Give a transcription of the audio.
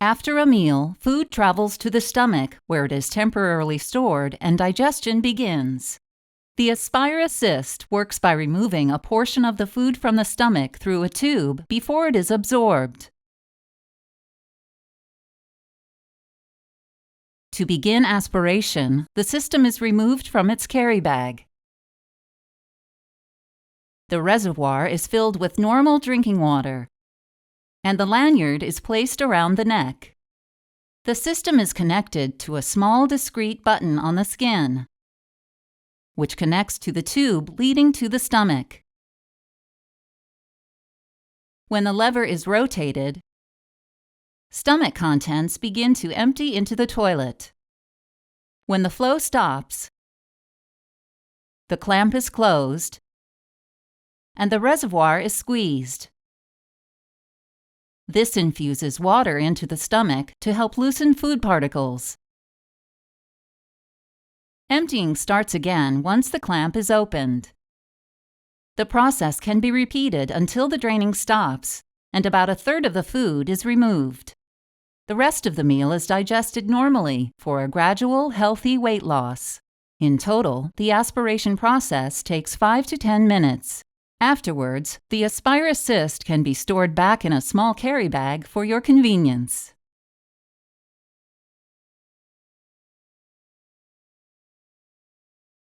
After a meal, food travels to the stomach, where it is temporarily stored and digestion begins. The AspireAssist works by removing a portion of the food from the stomach through a tube before it is absorbed. To begin aspiration, the system is removed from its carry bag. The reservoir is filled with normal drinking water, and the lanyard is placed around the neck. The system is connected to a small discrete button on the skin, which connects to the tube leading to the stomach. When the lever is rotated, stomach contents begin to empty into the toilet. When the flow stops, the clamp is closed and the reservoir is squeezed. This infuses water into the stomach to help loosen food particles. Emptying starts again once the clamp is opened. The process can be repeated until the draining stops and about a third of the food is removed. The rest of the meal is digested normally for a gradual, healthy weight loss. In total, the aspiration process takes 5 to 10 minutes. Afterwards, the AspireAssist can be stored back in a small carry bag for your convenience.